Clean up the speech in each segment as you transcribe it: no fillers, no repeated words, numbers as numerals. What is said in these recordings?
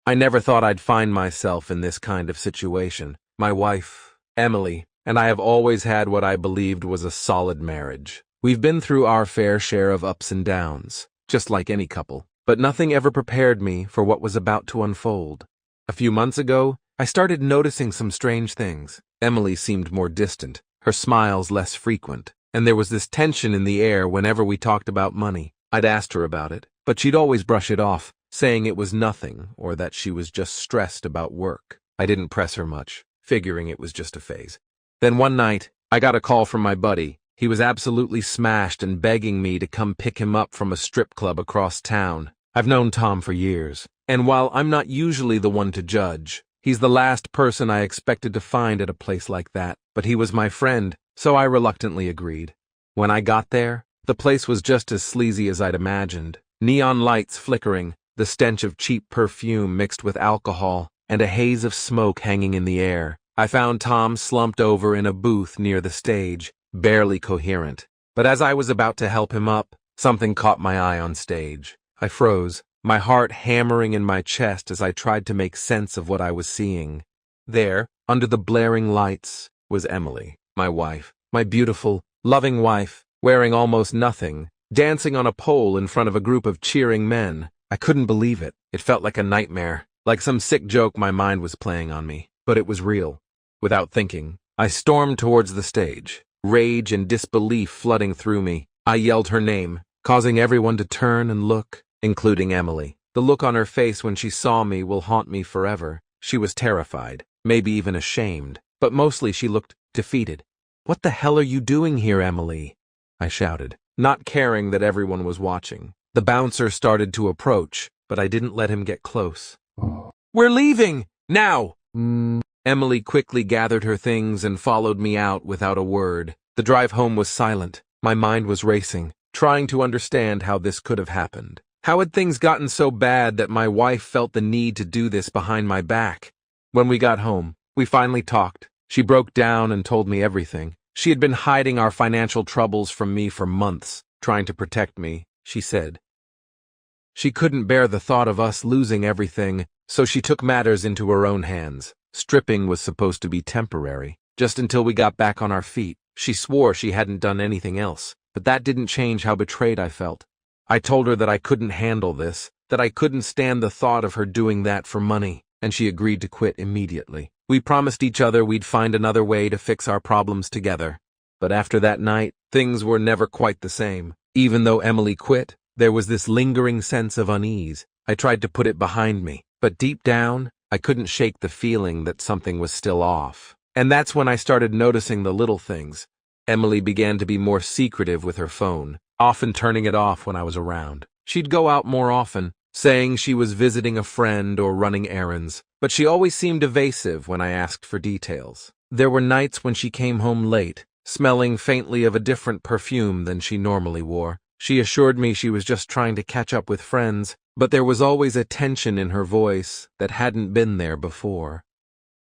I never thought I'd find myself in this kind of situation. My wife, Emily, and I have always had what I believed was a solid marriage. We've been through our fair share of ups and downs, just like any couple, but nothing ever prepared me for what was about to unfold. A few months ago, I started noticing some strange things. Emily seemed more distant, her smiles less frequent, and there was this tension in the air whenever we talked about money. I'd asked her about it, but she'd always brush it off, saying it was nothing or that she was just stressed about work. I didn't press her much, figuring it was just a phase. Then one night, I got a call from my buddy. He was absolutely smashed and begging me to come pick him up from a strip club across town. I've known Tom for years, and while I'm not usually the one to judge, he's the last person I expected to find at a place like that, but he was my friend, so I reluctantly agreed. When I got there, the place was just as sleazy as I'd imagined. Neon lights flickering, the stench of cheap perfume mixed with alcohol, and a haze of smoke hanging in the air. I found Tom slumped over in a booth near the stage, barely coherent. But as I was about to help him up, something caught my eye on stage. I froze, my heart hammering in my chest as I tried to make sense of what I was seeing. There, under the blaring lights, was Emily, my wife, my beautiful, loving wife, wearing almost nothing, dancing on a pole in front of a group of cheering men. I couldn't believe it. It felt like a nightmare, like some sick joke my mind was playing on me. But it was real. Without thinking, I stormed towards the stage, rage and disbelief flooding through me. I yelled her name, causing everyone to turn and look, including Emily. The look on her face when she saw me will haunt me forever. She was terrified, maybe even ashamed, but mostly she looked defeated. "What the hell are you doing here, Emily?" I shouted, not caring that everyone was watching. The bouncer started to approach, but I didn't let him get close. "We're leaving! Now!" Emily quickly gathered her things and followed me out without a word. The drive home was silent. My mind was racing, trying to understand how this could have happened. How had things gotten so bad that my wife felt the need to do this behind my back? When we got home, we finally talked. She broke down and told me everything. She had been hiding our financial troubles from me for months, trying to protect me, she said. She couldn't bear the thought of us losing everything, so she took matters into her own hands. Stripping was supposed to be temporary, just until we got back on our feet. She swore she hadn't done anything else, but that didn't change how betrayed I felt. I told her that I couldn't handle this, that I couldn't stand the thought of her doing that for money, and she agreed to quit immediately. We promised each other we'd find another way to fix our problems together. But after that night, things were never quite the same. Even though Emily quit, there was this lingering sense of unease. I tried to put it behind me, but deep down, I couldn't shake the feeling that something was still off. And that's when I started noticing the little things. Emily began to be more secretive with her phone, often turning it off when I was around. She'd go out more often, saying she was visiting a friend or running errands, but she always seemed evasive when I asked for details. There were nights when she came home late, smelling faintly of a different perfume than she normally wore. She assured me she was just trying to catch up with friends, but there was always a tension in her voice that hadn't been there before.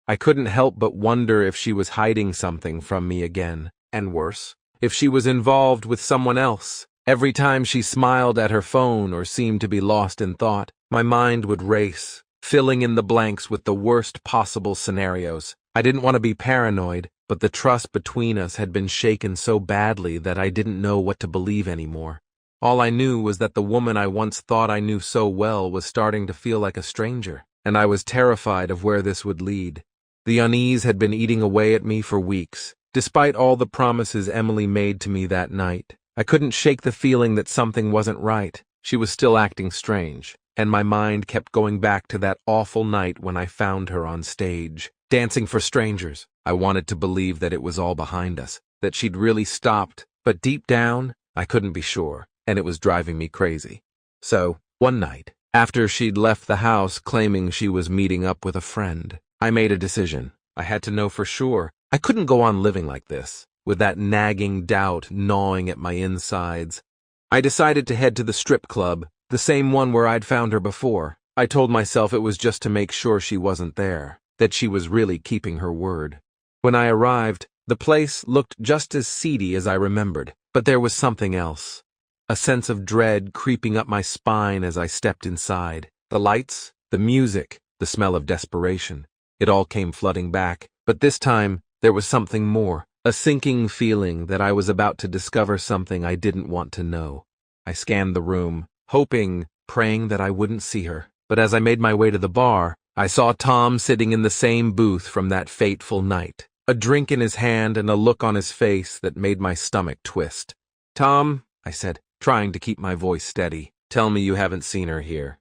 I couldn't help but wonder if she was hiding something from me again, and worse, if she was involved with someone else. Every time she smiled at her phone or seemed to be lost in thought, my mind would race, filling in the blanks with the worst possible scenarios. I didn't want to be paranoid, but the trust between us had been shaken so badly that I didn't know what to believe anymore. All I knew was that the woman I once thought I knew so well was starting to feel like a stranger, and I was terrified of where this would lead. The unease had been eating away at me for weeks, despite all the promises Emily made to me that night. I couldn't shake the feeling that something wasn't right. She was still acting strange, and my mind kept going back to that awful night when I found her on stage, dancing for strangers. I wanted to believe that it was all behind us, that she'd really stopped, but deep down, I couldn't be sure, and it was driving me crazy. So, one night, after she'd left the house claiming she was meeting up with a friend, I made a decision. I had to know for sure. I couldn't go on living like this, with that nagging doubt gnawing at my insides. I decided to head to the strip club, the same one where I'd found her before. I told myself it was just to make sure she wasn't there, that she was really keeping her word. When I arrived, the place looked just as seedy as I remembered, but there was something else. A sense of dread creeping up my spine as I stepped inside. The lights, the music, the smell of desperation. It all came flooding back, but this time there was something more, a sinking feeling that I was about to discover something I didn't want to know. I scanned the room, hoping, praying that I wouldn't see her. But as I made my way to the bar, I saw Tom sitting in the same booth from that fateful night, a drink in his hand and a look on his face that made my stomach twist. "Tom," I said, trying to keep my voice steady, "tell me you haven't seen her here."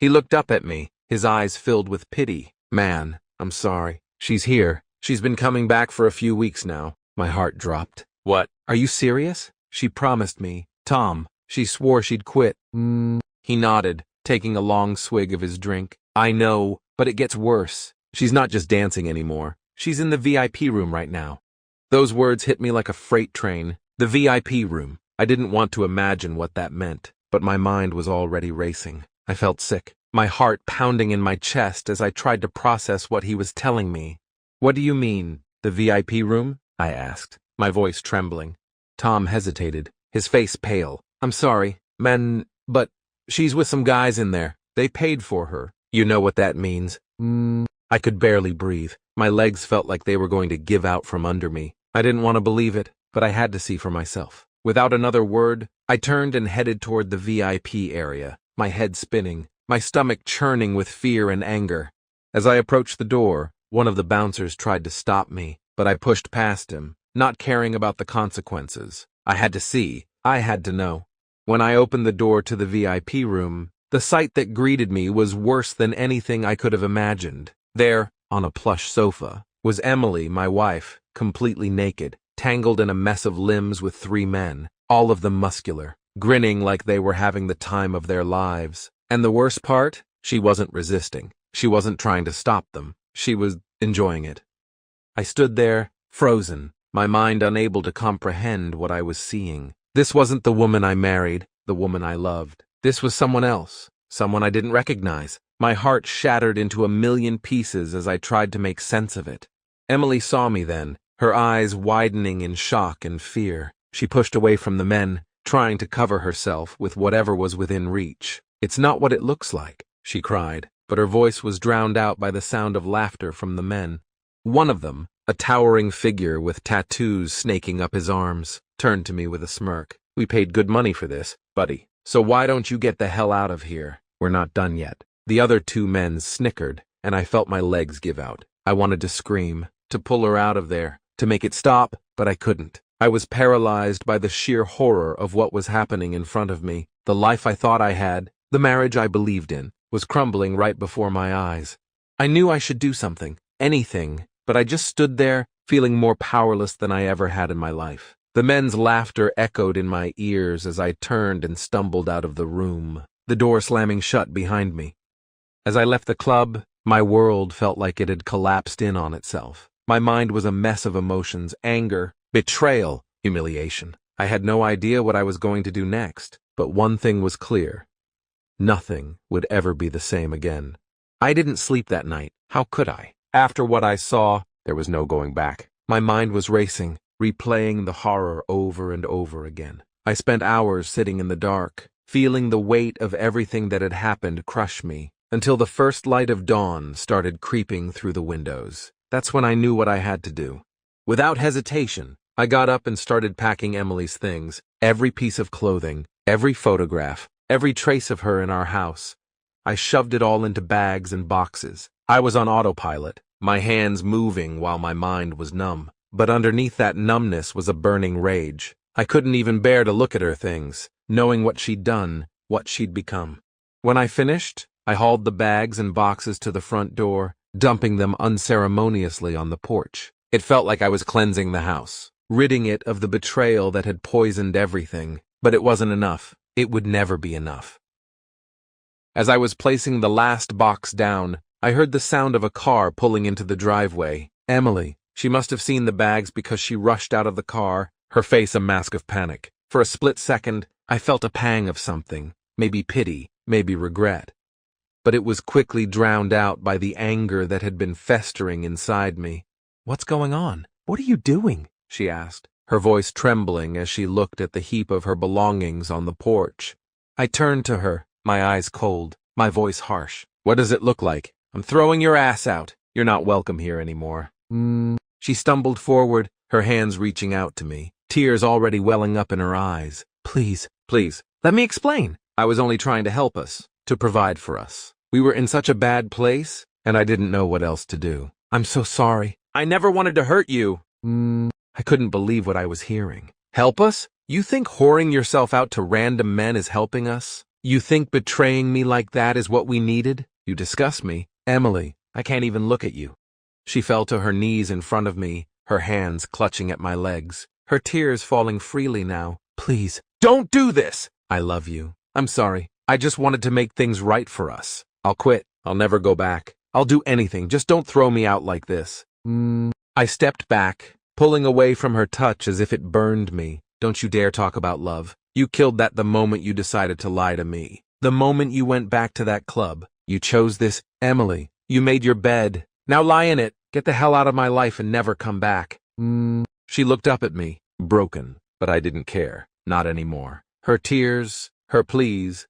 He looked up at me, his eyes filled with pity. "Man, I'm sorry. She's here. She's been coming back for a few weeks now." My heart dropped. "What? Are you serious? She promised me. Tom, she swore she'd quit." He nodded, taking a long swig of his drink. "I know, but it gets worse. She's not just dancing anymore. She's in the VIP room right now." Those words hit me like a freight train. The VIP room. I didn't want to imagine what that meant, but my mind was already racing. I felt sick, my heart pounding in my chest as I tried to process what he was telling me. "What do you mean, the VIP room?" I asked, my voice trembling. Tom hesitated, his face pale. "I'm sorry, man, but she's with some guys in there. They paid for her. You know what that means." I could barely breathe. My legs felt like they were going to give out from under me. I didn't want to believe it, but I had to see for myself. Without another word, I turned and headed toward the VIP area, my head spinning, my stomach churning with fear and anger. As I approached the door, one of the bouncers tried to stop me, but I pushed past him, not caring about the consequences. I had to see. I had to know. When I opened the door to the VIP room, the sight that greeted me was worse than anything I could have imagined. There, on a plush sofa, was Emily, my wife, completely naked, tangled in a mess of limbs with 3 men, all of them muscular, grinning like they were having the time of their lives. And the worst part? She wasn't resisting. She wasn't trying to stop them. She was enjoying it. I stood there, frozen, my mind unable to comprehend what I was seeing. This wasn't the woman I married, the woman I loved. This was someone else, someone I didn't recognize. My heart shattered into a million pieces as I tried to make sense of it. Emily saw me then, her eyes widening in shock and fear. She pushed away from the men, trying to cover herself with whatever was within reach. "It's not what it looks like," she cried, but her voice was drowned out by the sound of laughter from the men. One of them, a towering figure with tattoos snaking up his arms, turned to me with a smirk. "We paid good money for this, buddy, so why don't you get the hell out of here? We're not done yet." The other 2 men snickered, and I felt my legs give out. I wanted to scream, to pull her out of there, to make it stop, but I couldn't. I was paralyzed by the sheer horror of what was happening in front of me. The life I thought I had, the marriage I believed in, was crumbling right before my eyes. I knew I should do something, anything, but I just stood there, feeling more powerless than I ever had in my life. The men's laughter echoed in my ears as I turned and stumbled out of the room, the door slamming shut behind me. As I left the club, my world felt like it had collapsed in on itself. My mind was a mess of emotions, anger, betrayal, humiliation. I had no idea what I was going to do next, but one thing was clear. Nothing would ever be the same again. I didn't sleep that night. How could I? After what I saw, there was no going back. My mind was racing, replaying the horror over and over again. I spent hours sitting in the dark, feeling the weight of everything that had happened crush me, until the first light of dawn started creeping through the windows. That's when I knew what I had to do. Without hesitation, I got up and started packing Emily's things, every piece of clothing, every photograph, every trace of her in our house. I shoved it all into bags and boxes. I was on autopilot, my hands moving while my mind was numb. But underneath that numbness was a burning rage. I couldn't even bear to look at her things, knowing what she'd done, what she'd become. When I finished, I hauled the bags and boxes to the front door, dumping them unceremoniously on the porch. It felt like I was cleansing the house, ridding it of the betrayal that had poisoned everything. But it wasn't enough. It would never be enough. As I was placing the last box down, I heard the sound of a car pulling into the driveway. Emily. She must have seen the bags because she rushed out of the car, her face a mask of panic. For a split second, I felt a pang of something, maybe pity, maybe regret. But it was quickly drowned out by the anger that had been festering inside me. "What's going on? What are you doing?" she asked, her voice trembling as she looked at the heap of her belongings on the porch. I turned to her, my eyes cold, my voice harsh. "What does it look like?" I'm throwing your ass out. You're not welcome here anymore. She stumbled forward, her hands reaching out to me, tears already welling up in her eyes. Please, let me explain. I was only trying to help us, to provide for us. We were in such a bad place, and I didn't know what else to do. I'm so sorry. I never wanted to hurt you. I couldn't believe what I was hearing. Help us? You think whoring yourself out to random men is helping us? You think betraying me like that is what we needed? You disgust me. Emily, I can't even look at you. She fell to her knees in front of me, her hands clutching at my legs, her tears falling freely now. Please, don't do this! I love you. I'm sorry. I just wanted to make things right for us. I'll quit. I'll never go back. I'll do anything. Just don't throw me out like this. I stepped back, pulling away from her touch as if it burned me. Don't you dare talk about love. You killed that the moment you decided to lie to me. The moment you went back to that club. You chose this, Emily. You made your bed. Now lie in it. Get the hell out of my life and never come back. She looked up at me, broken, but I didn't care. Not anymore. Her tears, her pleas,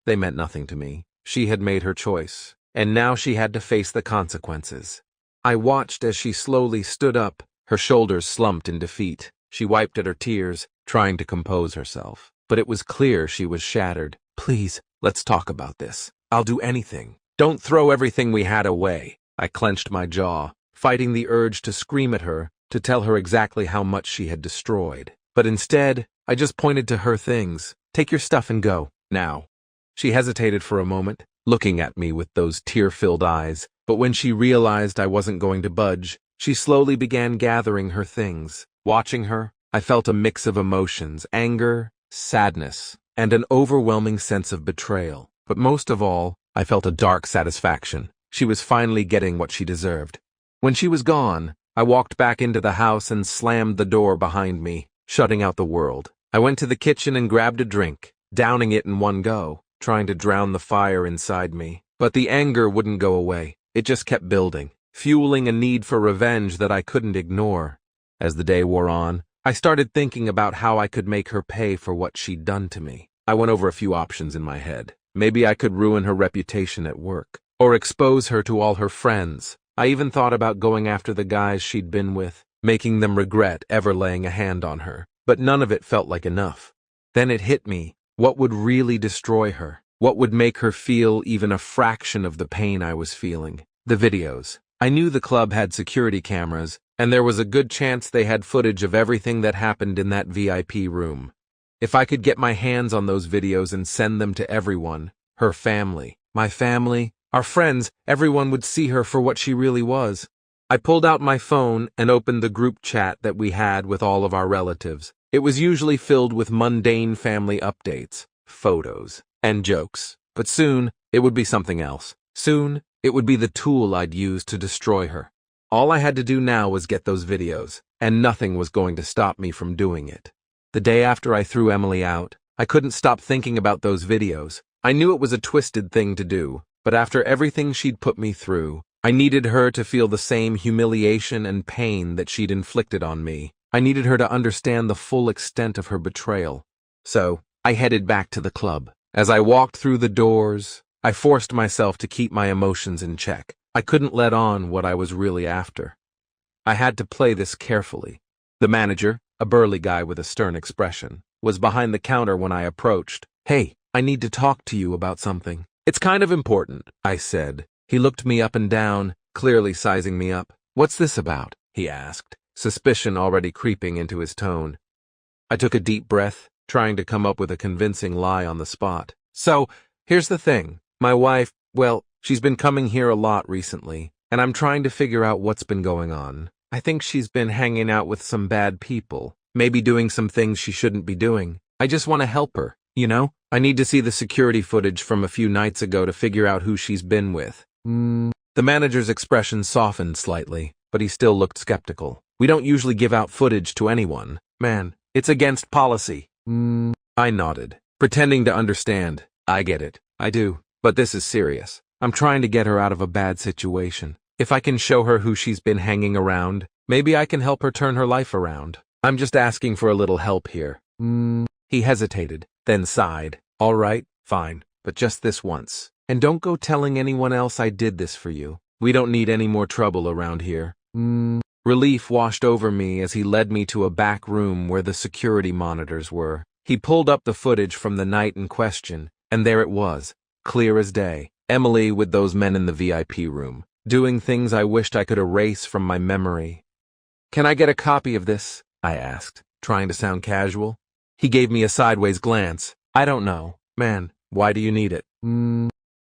they meant nothing to me. She had made her choice, and now she had to face the consequences. I watched as she slowly stood up, her shoulders slumped in defeat. She wiped at her tears, trying to compose herself. But it was clear she was shattered. Please, let's talk about this. I'll do anything. Don't throw everything we had away. I clenched my jaw, fighting the urge to scream at her, to tell her exactly how much she had destroyed. But instead, I just pointed to her things. Take your stuff and go, now. She hesitated for a moment, looking at me with those tear-filled eyes, but when she realized I wasn't going to budge, she slowly began gathering her things. Watching her, I felt a mix of emotions, anger, sadness, and an overwhelming sense of betrayal. But most of all, I felt a dark satisfaction. She was finally getting what she deserved. When she was gone, I walked back into the house and slammed the door behind me, shutting out the world. I went to the kitchen and grabbed a drink, downing it in one go, trying to drown the fire inside me. But the anger wouldn't go away. It just kept building, fueling a need for revenge that I couldn't ignore. As the day wore on, I started thinking about how I could make her pay for what she'd done to me. I went over a few options in my head. Maybe I could ruin her reputation at work, or expose her to all her friends. I even thought about going after the guys she'd been with, making them regret ever laying a hand on her. But none of it felt like enough. Then it hit me. What would really destroy her? What would make her feel even a fraction of the pain I was feeling? The videos. I knew the club had security cameras, and there was a good chance they had footage of everything that happened in that VIP room. If I could get my hands on those videos and send them to everyone, her family, my family, our friends, everyone would see her for what she really was. I pulled out my phone and opened the group chat that we had with all of our relatives. It was usually filled with mundane family updates, photos, and jokes. But soon, it would be something else. Soon, it would be the tool I'd use to destroy her. All I had to do now was get those videos, and nothing was going to stop me from doing it. The day after I threw Emily out, I couldn't stop thinking about those videos. I knew it was a twisted thing to do, but after everything she'd put me through, I needed her to feel the same humiliation and pain that she'd inflicted on me. I needed her to understand the full extent of her betrayal. So, I headed back to the club. As I walked through the doors, I forced myself to keep my emotions in check. I couldn't let on what I was really after. I had to play this carefully. The manager, a burly guy with a stern expression, was behind the counter when I approached. Hey, I need to talk to you about something. It's kind of important, I said. He looked me up and down, clearly sizing me up. What's this about? He asked, suspicion already creeping into his tone. I took a deep breath, trying to come up with a convincing lie on the spot. So, here's the thing. My wife, well, she's been coming here a lot recently, and I'm trying to figure out what's been going on. I think she's been hanging out with some bad people, maybe doing some things she shouldn't be doing. I just want to help her, you know? I need to see the security footage from a few nights ago to figure out who she's been with. The manager's expression softened slightly, but he still looked skeptical. We don't usually give out footage to anyone. Man, it's against policy. I nodded, pretending to understand. I get it. I do. But this is serious. I'm trying to get her out of a bad situation. If I can show her who she's been hanging around, maybe I can help her turn her life around. I'm just asking for a little help here. He hesitated, then sighed. All right, fine, but just this once. And don't go telling anyone else I did this for you. We don't need any more trouble around here. Relief washed over me as he led me to a back room where the security monitors were. He pulled up the footage from the night in question, and there it was, clear as day. Emily with those men in the VIP room, doing things I wished I could erase from my memory. "Can I get a copy of this?" I asked, trying to sound casual. He gave me a sideways glance. "I don't know. Man, why do you need it?"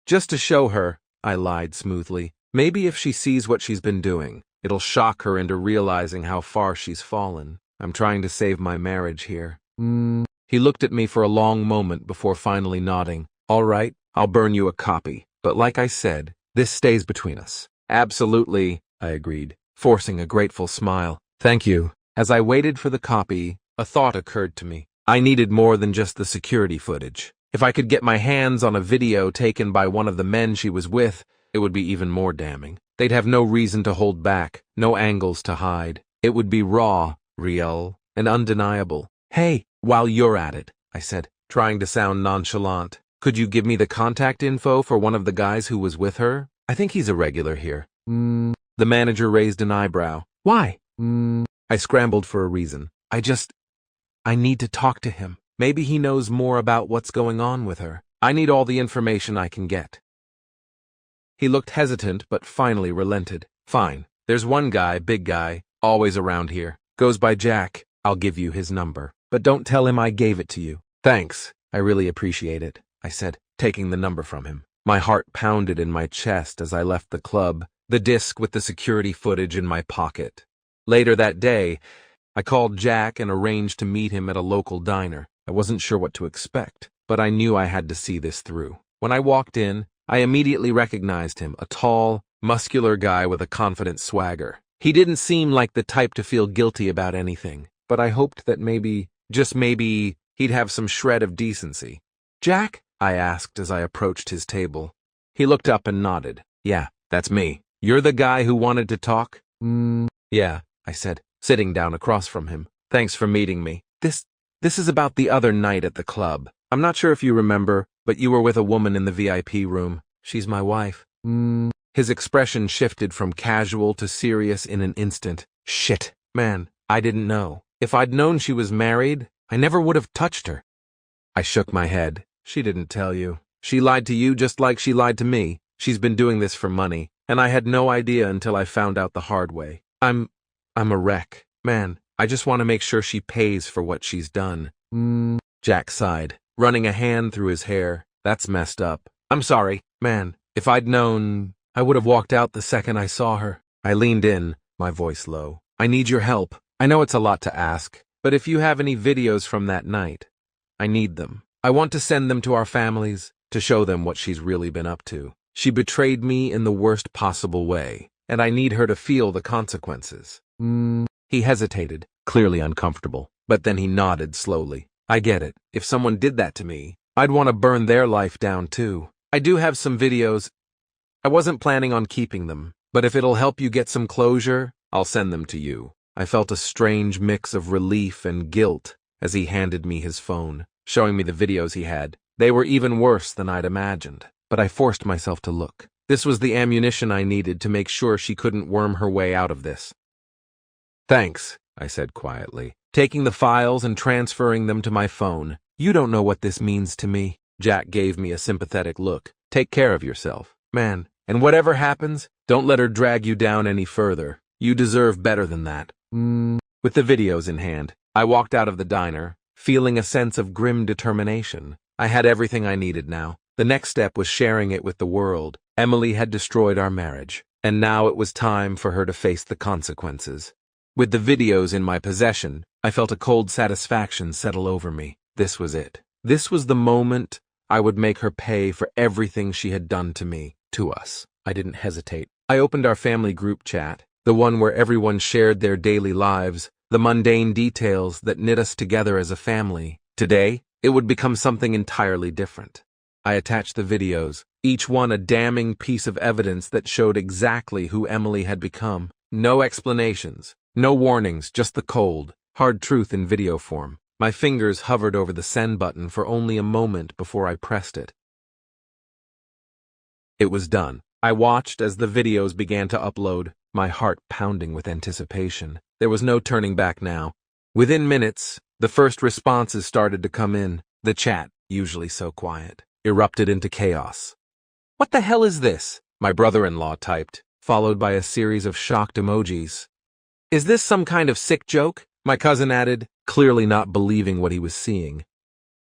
"Just to show her," I lied smoothly. "Maybe if she sees what she's been doing, it'll shock her into realizing how far she's fallen. I'm trying to save my marriage here." He looked at me for a long moment before finally nodding. "All right, I'll burn you a copy. But like I said, this stays between us." "Absolutely," I agreed, forcing a grateful smile. "Thank you." As I waited for the copy, a thought occurred to me. I needed more than just the security footage. If I could get my hands on a video taken by one of the men she was with, it would be even more damning. They'd have no reason to hold back, no angles to hide. It would be raw, real, and undeniable. "Hey, while you're at it," I said, trying to sound nonchalant, "could you give me the contact info for one of the guys who was with her? I think he's a regular here." The manager raised an eyebrow. "Why?" I scrambled for a reason. I need to talk to him. Maybe he knows more about what's going on with her. I need all the information I can get." He looked hesitant, but finally relented. "Fine. There's one guy, big guy, always around here. Goes by Jack. I'll give you his number. But don't tell him I gave it to you." "Thanks. I really appreciate it," I said, taking the number from him. My heart pounded in my chest as I left the club, the disc with the security footage in my pocket. Later that day, I called Jack and arranged to meet him at a local diner. I wasn't sure what to expect, but I knew I had to see this through. When I walked in, I immediately recognized him, a tall, muscular guy with a confident swagger. He didn't seem like the type to feel guilty about anything, but I hoped that maybe, just maybe, he'd have some shred of decency. "Jack?" I asked as I approached his table. He looked up and nodded. "Yeah, that's me. You're the guy who wanted to talk?" "Yeah," I said, sitting down across from him. "Thanks for meeting me. This is about the other night at the club. I'm not sure if you remember, but you were with a woman in the VIP room. She's my wife." His expression shifted from casual to serious in an instant. "Shit, man, I didn't know. If I'd known she was married, I never would have touched her." I shook my head. "She didn't tell you. She lied to you just like she lied to me. She's been doing this for money, and I had no idea until I found out the hard way. I'm a wreck. Man, I just want to make sure she pays for what she's done." Jack sighed, running a hand through his hair. "That's messed up. I'm sorry. Man, if I'd known, I would have walked out the second I saw her." I leaned in, my voice low. "I need your help. I know it's a lot to ask, but if you have any videos from that night, I need them. I want to send them to our families, to show them what she's really been up to. She betrayed me in the worst possible way, and I need her to feel the consequences." He hesitated, clearly uncomfortable, but then he nodded slowly. "I get it. If someone did that to me, I'd want to burn their life down too. I do have some videos. I wasn't planning on keeping them, but if it'll help you get some closure, I'll send them to you." I felt a strange mix of relief and guilt as he handed me his phone, showing me the videos he had. They were even worse than I'd imagined, but I forced myself to look. This was the ammunition I needed to make sure she couldn't worm her way out of this. "Thanks," I said quietly, taking the files and transferring them to my phone. "You don't know what this means to me." Jack gave me a sympathetic look. "Take care of yourself, man, and whatever happens, don't let her drag you down any further. You deserve better than that." With the videos in hand, I walked out of the diner, feeling a sense of grim determination. I had everything I needed now. The next step was sharing it with the world. Emily had destroyed our marriage, and now it was time for her to face the consequences. With the videos in my possession, I felt a cold satisfaction settle over me. This was it. This was the moment I would make her pay for everything she had done to me, to us. I didn't hesitate. I opened our family group chat, the one where everyone shared their daily lives, the mundane details that knit us together as a family. Today, it would become something entirely different. I attached the videos, each one a damning piece of evidence that showed exactly who Emily had become. No explanations, no warnings, just the cold, hard truth in video form. My fingers hovered over the send button for only a moment before I pressed it. It was done. I watched as the videos began to upload, my heart pounding with anticipation. There was no turning back now. Within minutes, the first responses started to come in. The chat, usually so quiet, erupted into chaos. "What the hell is this?" my brother-in-law typed, followed by a series of shocked emojis. "Is this some kind of sick joke?" my cousin added, clearly not believing what he was seeing.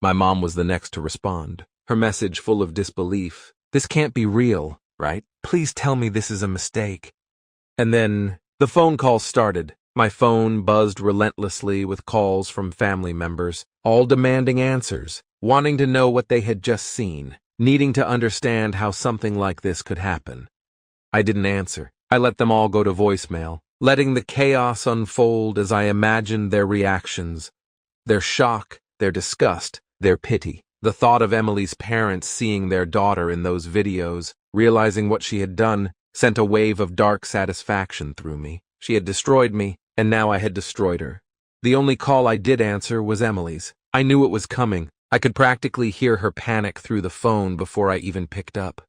My mom was the next to respond, her message full of disbelief. "This can't be real, right? Please tell me this is a mistake." And then the phone calls started. My phone buzzed relentlessly with calls from family members, all demanding answers, wanting to know what they had just seen, needing to understand how something like this could happen. I didn't answer. I let them all go to voicemail, letting the chaos unfold as I imagined their reactions, their shock, their disgust, their pity. The thought of Emily's parents seeing their daughter in those videos, realizing what she had done, sent a wave of dark satisfaction through me. She had destroyed me, and now I had destroyed her. The only call I did answer was Emily's. I knew it was coming. I could practically hear her panic through the phone before I even picked up.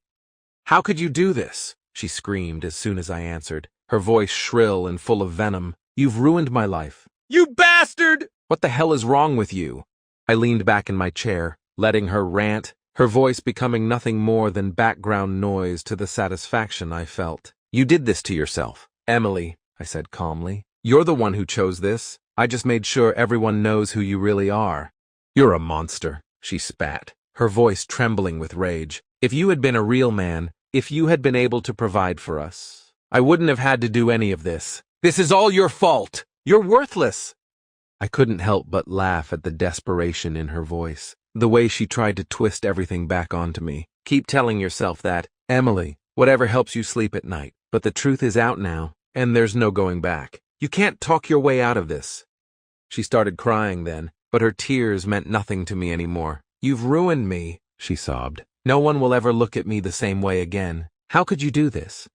"How could you do this?" she screamed as soon as I answered, her voice shrill and full of venom. "You've ruined my life." "You bastard!" "What the hell is wrong with you?" I leaned back in my chair, letting her rant, her voice becoming nothing more than background noise to the satisfaction I felt. "You did this to yourself." "Emily," I said calmly, "you're the one who chose this. I just made sure everyone knows who you really are." "You're a monster," she spat, her voice trembling with rage. "If you had been a real man, if you had been able to provide for us, I wouldn't have had to do any of this. This is all your fault. You're worthless." I couldn't help but laugh at the desperation in her voice, the way she tried to twist everything back onto me. "Keep telling yourself that, Emily, whatever helps you sleep at night. But the truth is out now, and there's no going back. You can't talk your way out of this." She started crying then, but her tears meant nothing to me anymore. "You've ruined me," she sobbed. "No one will ever look at me the same way again. How could you do this?"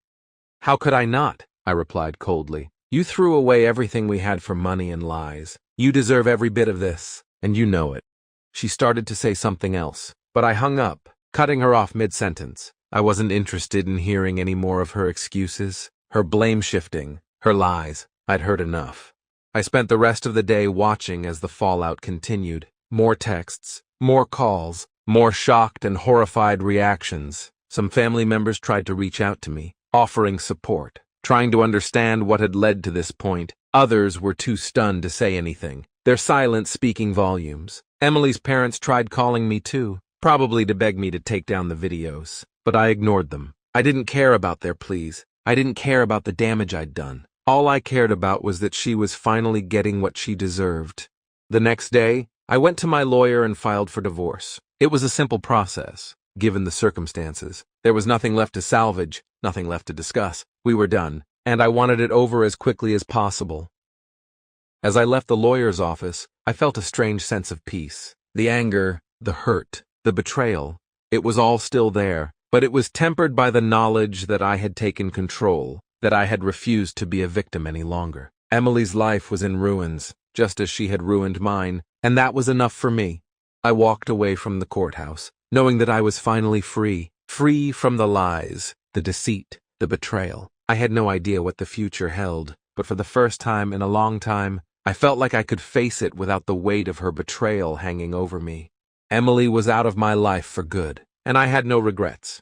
"How could I not?" I replied coldly. "You threw away everything we had for money and lies. You deserve every bit of this, and you know it." She started to say something else, but I hung up, cutting her off mid-sentence. I wasn't interested in hearing any more of her excuses, her blame-shifting, her lies. I'd heard enough. I spent the rest of the day watching as the fallout continued. More texts, more calls, more shocked and horrified reactions. Some family members tried to reach out to me, offering support, trying to understand what had led to this point. Others were too stunned to say anything, their silence speaking volumes. Emily's parents tried calling me too, probably to beg me to take down the videos, but I ignored them. I didn't care about their pleas. I didn't care about the damage I'd done. All I cared about was that she was finally getting what she deserved. The next day, I went to my lawyer and filed for divorce. It was a simple process, given the circumstances. There was nothing left to salvage, nothing left to discuss. We were done, and I wanted it over as quickly as possible. As I left the lawyer's office, I felt a strange sense of peace. The anger, the hurt, the betrayal, it was all still there, but it was tempered by the knowledge that I had taken control, that I had refused to be a victim any longer. Emily's life was in ruins, just as she had ruined mine, and that was enough for me. I walked away from the courthouse, knowing that I was finally free, free from the lies, the deceit, the betrayal. I had no idea what the future held, but for the first time in a long time, I felt like I could face it without the weight of her betrayal hanging over me. Emily was out of my life for good, and I had no regrets.